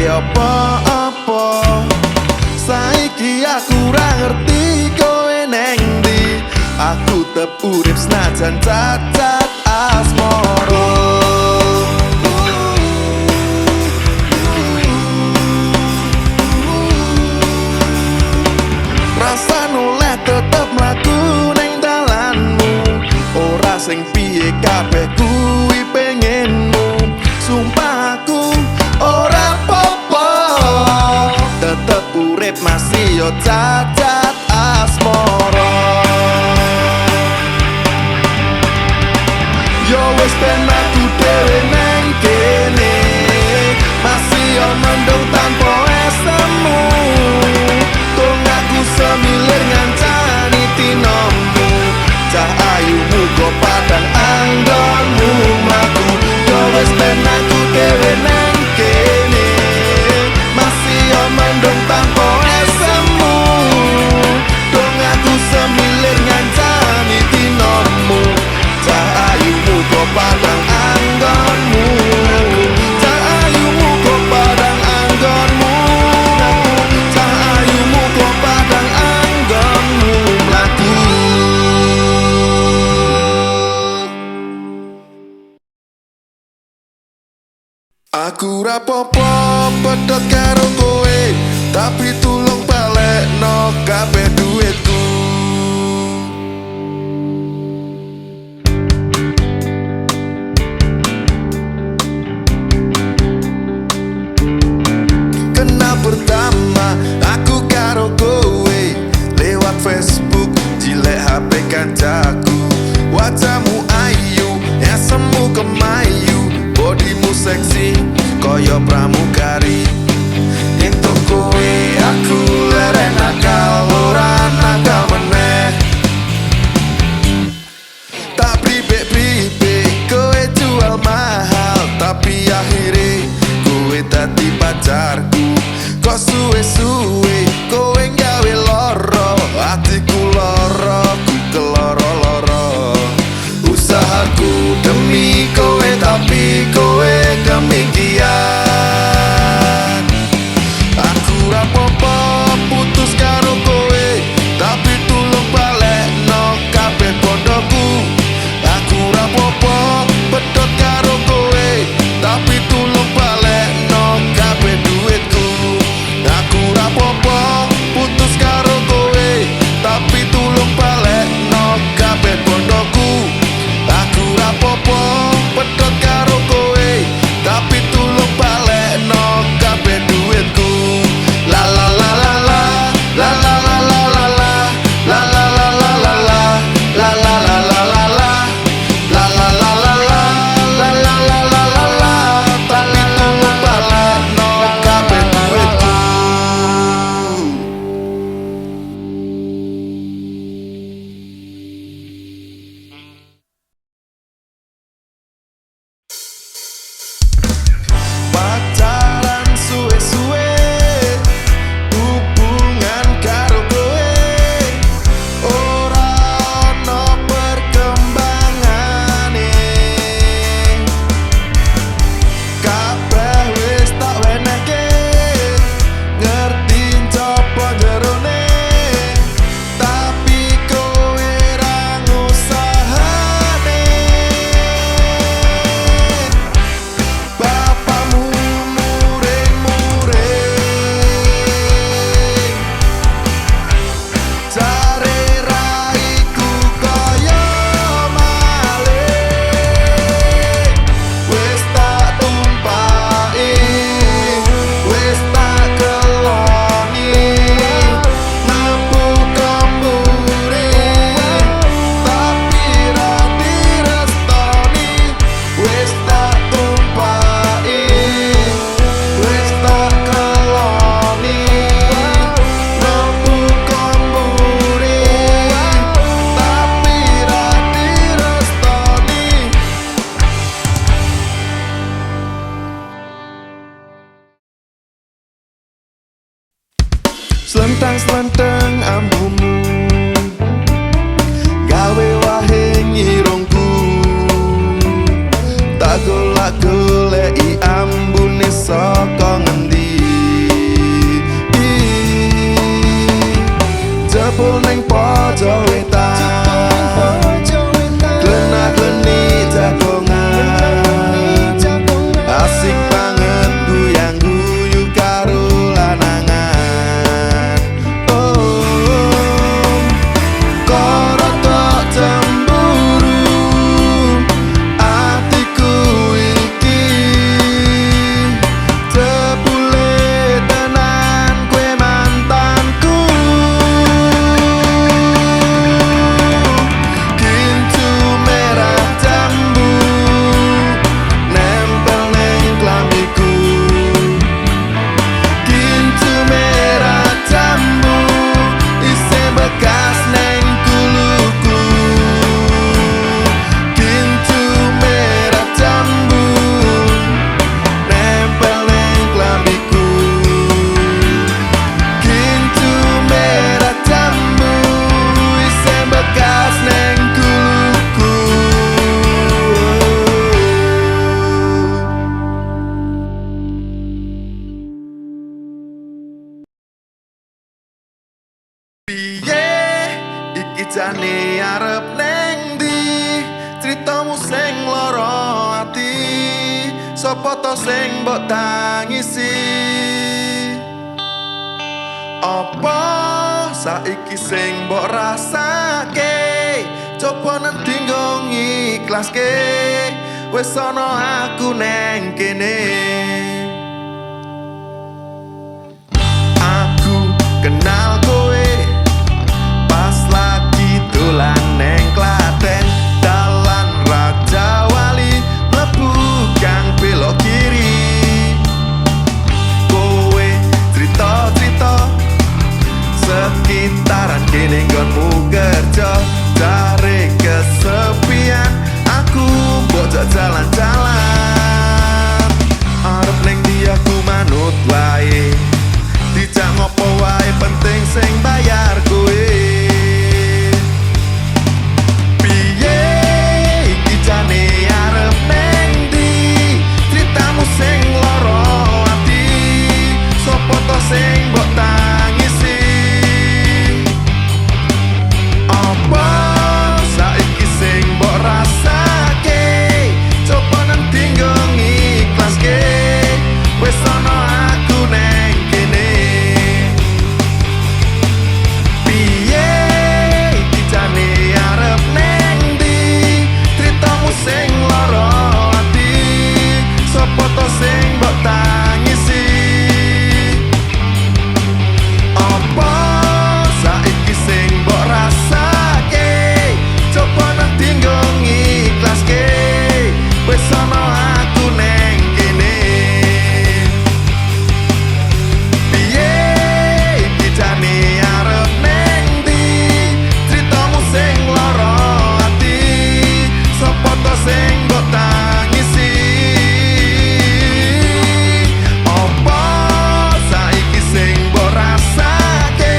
apa-apa. Saiki aku ora ngerti kowe neng ndi. Aku tetep urip senajan cacat asmara. Rasa noleh tetep mlaku neng dalanmu. Ora sing piye kabeh kuwi pengenmu. Sumpah aku ora apa-apa, tetep urip masih yo cacat asmara. Yo wis ben aku dhewe neng kene, masih yo mendung tanpa esemu. Tung aku semilir ngancani tinomu, cah ayumu go padang anggonmu mlaku. Yo wis ben aku dhewe neng kene, masih yo mendung tanpa esemu. Tung aku semilir ngancani tinomu, cah ayumu go padang anggonmu. Cah ayumu go padang anggonmu. Cah ayumu go padang anggonmu mlaku. Aku rapopo pedot karo kowe, tapi tulung balekno kabeh duitku. Kenal pertama aku karo kowe lewat Facebook, jilek HP kancaku. Wajahmu ayu, esemu kemayu, bodimu seksi koyo pramugari. Entuk kowe aku lereng nakal, ora nakal meneh. Tak pribek-pribek kowe jual mahal, tapi akhirnya kowe dadi pacarku. Kok suwe-suwe kowe gawe loro, hatiku loro, ku keloro-loro. Usahaku demi kowe tapi kowe demikian. Aku rapopo putus karo kowe, tapi tulung balekno kabeh bondoku. Aku rapopo pedot karo kowe, tapi tulung balekno kabeh duitku. Aku rapopo putus karo kowe, tapi tulung balekno kabeh bondoku. Aku rapopo pedot karo kowe, tapi tulung balekno kabeh duitku. La la la la la, la la la la la la, la la la la la la, la la la la la la, la la la la la, la la la la la la, tapi tulung balekno kabeh duitku. Pacaran suwe-suwe, hubungan karo kowe, ora ono perkembangane. Kabeh wis tak wenehke, ngerti copo jerone, tapi kowe ra ngusahane. Bapakmu muring-muring, jare raiku kaya maling. Wis tak tumpaki, wis tak keloni, mampu kemburi, tapi ra direstoni. Wis tak tumpaki, wis tak keloni, mampu kemburi, tapi ra direstoni. Slentang-slenteng ambumu gawe wae ngirungku. Tak golek-goleki ambune saka ngendi. jebul ning pojok wetan glena-gleni jagongan asik banget guyang-guyu karo lanangan. Oh, korotok cemburu atiku iki jebule tenan kue mantanku. Kincu merah jambu nempel neng klambiku. Kincu merah jambu isih bekas neng kuluku. Kincu merah jambu nempel neng klambiku. Kincu merah jambu isih bekas neng kuluku. Piye iki jane arep neng ndi critamu sing lara ati sapa to sing mbok tangisi. Apa saiki sing mbok rasake coba nanti nggo ngiklaske wis ana aku neng kene. Aku kenal kowe pas lagi dolan neng Klaten dalan Raja Wali mlebu gang belok kiri. Kowe cerita-cerita sekitaran kene nggonmu kerja cari kesepian aku bocah jalan-jalan arep neng ndi aku manut wae dijak ngopo wae penting sing bayar kowe. Piye iki jane arep neng ndi critamu sing lara ati sapa to sing mbok tangisi. Apa saiki sing mbok rasake coba nanti nggo ngiklaske wis ana aku neng kene. Piye iki jane arep neng ndi critamu sing lara ati sapa to sing mbok tangisi. Apa saiki sing mbok rasake coba nanti nggo ngiklaske wis ana aku neng kene. Piye iki jane arep neng ndi critamu sing lara ati sapa to sing mbok tangisi. Apa saiki sing mbok rasake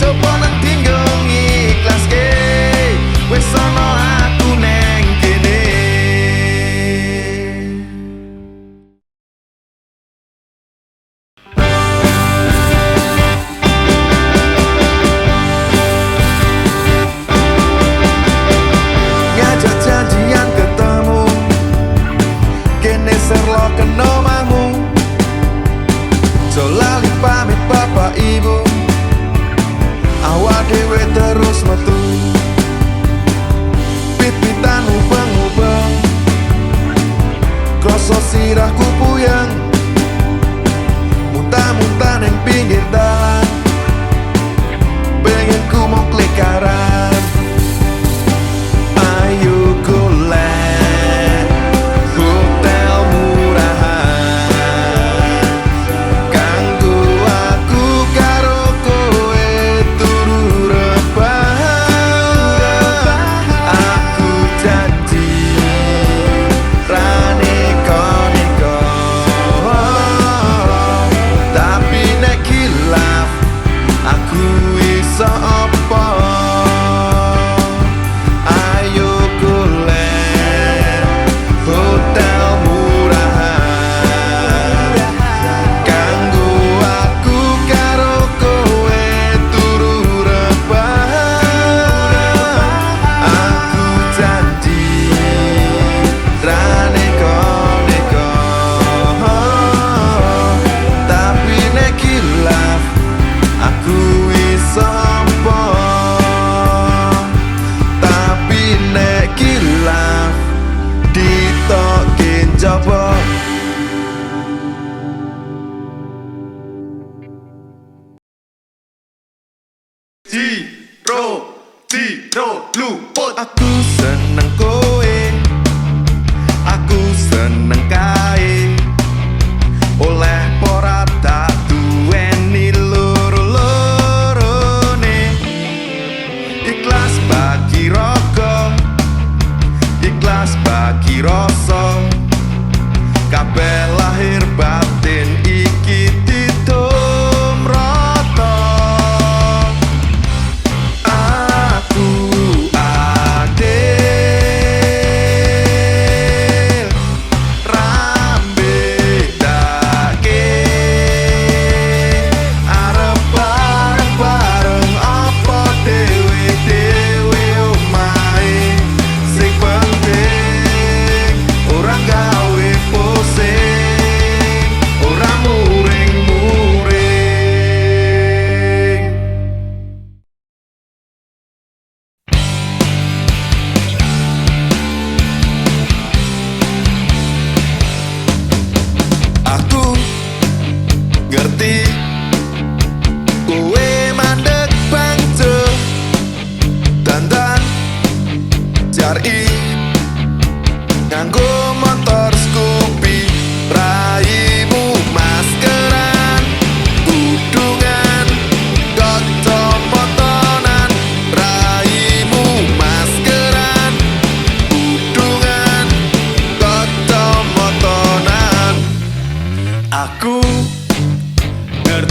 coba nanti nggo ngiklaske wis ana aku neng kene. Ngajak janjian ketemu kene serlo kena omahmu lali pamit bapak ibu awak dewe terus metu pit-pitan ubeng-ubeng krasa sirahku puyeng muntah-muntah neng pinggir dalan pengen ku mau klikaran. Ayo golek hotel murahan kanggo aku karo kowe turu rebahan. Aku janji ra neko-neko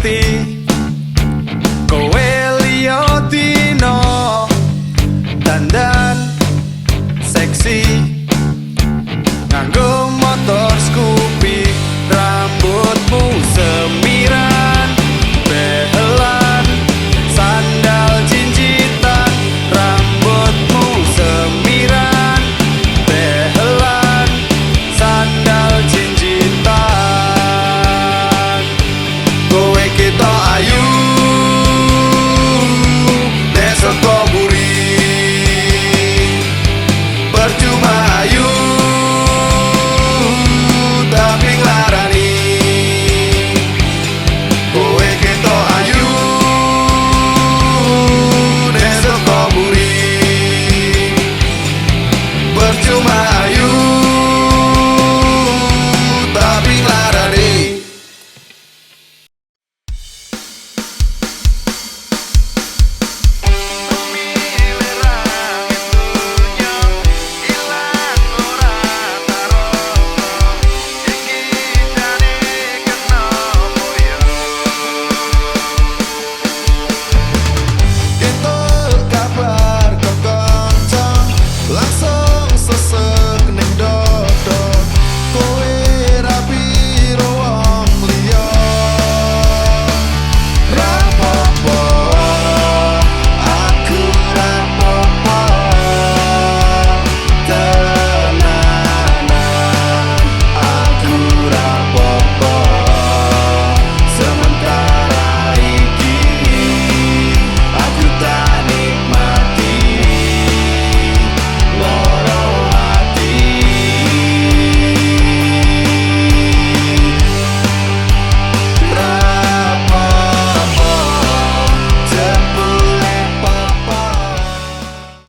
ati.